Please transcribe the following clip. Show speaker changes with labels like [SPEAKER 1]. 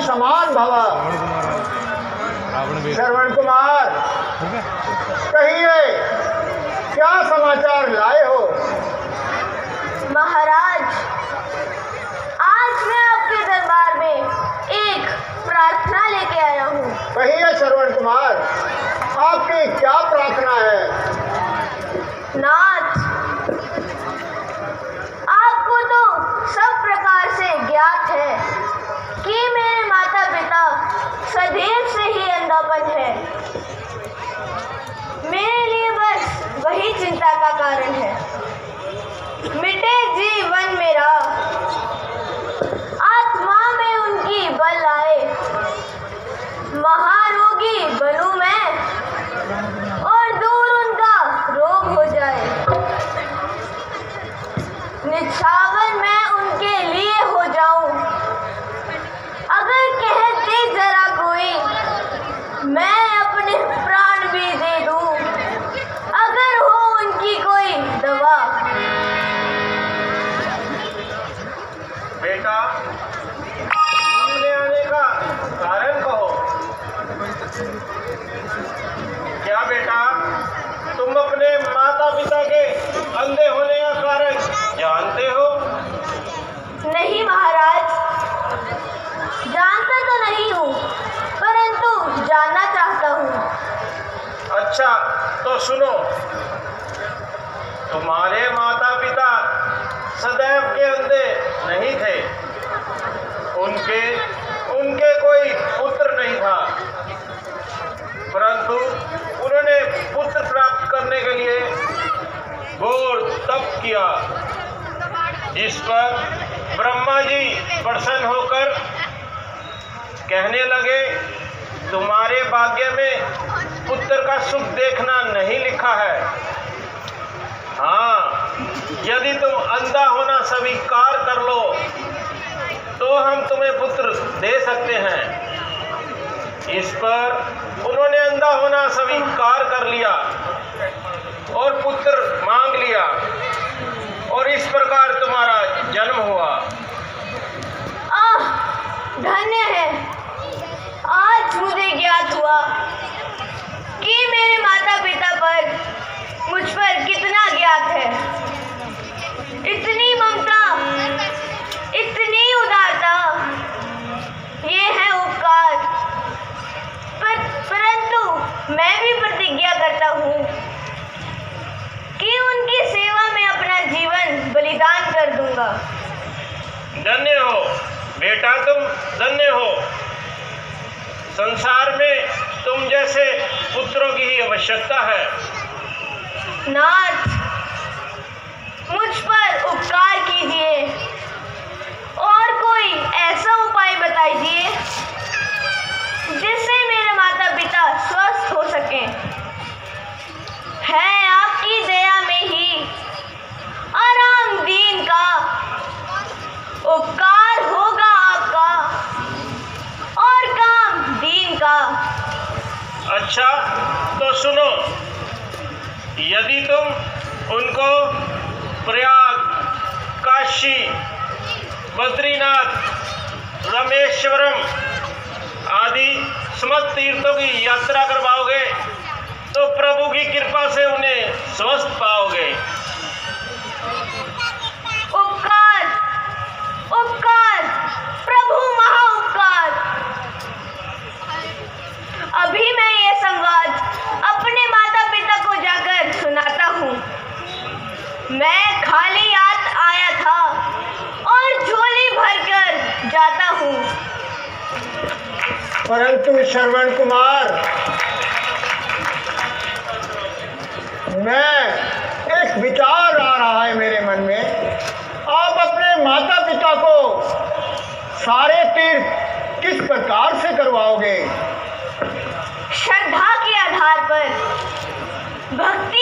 [SPEAKER 1] समान भव। श्रवण कुमार, कहिए क्या समाचार लाए हो?
[SPEAKER 2] महाराज, आज मैं आपके दरबार में एक प्रार्थना लेके आया हूँ।
[SPEAKER 1] कहिए श्रवण कुमार, आपकी क्या प्रार्थना है?
[SPEAKER 2] नाथ, आपको तो सब प्रकार से ज्ञात है कि मेरे माता पिता सदैव से ही अंधापन है। मेरे लिए बस वही चिंता का कारण है। मिटे जीवन मेरा, आत्मा में उनकी बल आए। महारोगी बनूं मैं और दूर उनका रोग हो जाए। निछावर मैं उनके लिए हो जाऊं। अगर कहते जरा कोई, मैं अपने प्राण भी दे दूं। अगर हो उनकी कोई दवा।
[SPEAKER 1] बेटा, सामने आने का कारण कहो। क्या बेटा, तुम अपने माता पिता के अंधे होने का कारण जानते हो?
[SPEAKER 2] नहीं महाराज, जानता तो नहीं हूँ, परंतु जानना चाहता हूँ।
[SPEAKER 1] अच्छा, तो सुनो। तुम्हारे माता पिता सदैव के अंधे नहीं थे। उनके कोई पुत्र नहीं था, परंतु उन्होंने पुत्र प्राप्त करने के लिए घोर तप किया, जिस पर ब्रह्मा जी प्रसन्न होकर कहने लगे, तुम्हारे भाग्य में पुत्र का सुख देखना नहीं लिखा है। हाँ, यदि तुम अंधा होना स्वीकार कर लो तो हम तुम्हें पुत्र दे सकते हैं। इस पर उन्होंने अंधा होना स्वीकार कर लिया और पुत्र मांग लिया, और इस प्रकार तुम्हारा जन्म हुआ।
[SPEAKER 2] धन्य है, आज मुझे ज्ञात हुआ कि मेरे माता पिता पर, मुझ पर कितना ज्ञात है। इतनी ममता, इतनी उदारता, ये है उपकार। परंतु मैं भी प्रतिज्ञा करता हूँ कि उनकी सेवा में अपना जीवन बलिदान कर दूंगा।
[SPEAKER 1] धन्य हो बेटा, तुम धन्य हो। संसार में तुम जैसे पुत्रों की ही आवश्यकता है।
[SPEAKER 2] नाथ, मुझ पर उपकार कीजिए और कोई ऐसा उपाय बताइए जिससे मेरे माता पिता स्वस्थ हो सकें। है आपकी दया में ही आराम दीन का उपकार होगा आपका, और काम दीन का।
[SPEAKER 1] अच्छा, तो सुनो। यदि तुम उनको प्रयाग, काशी, बद्रीनाथ, रामेश्वरम आदि समस्त तीर्थों की यात्रा करवाओगे तो प्रभु की कृपा से उन्हें स्वस्थ पाओगे।
[SPEAKER 2] उपकार, उपकार, प्रभु महा उपकार। अभी मैं ये संवाद अपने माता पिता को जाकर सुनाता हूँ। मैं खाली हाथ आया था और झोली भरकर जाता हूँ।
[SPEAKER 1] परंतु श्रवण कुमार, एक विचार आ रहा है मेरे मन में। आप अपने माता पिता को सारे तीर्थ किस प्रकार से करवाओगे?
[SPEAKER 2] श्रद्धा के आधार पर, भक्ति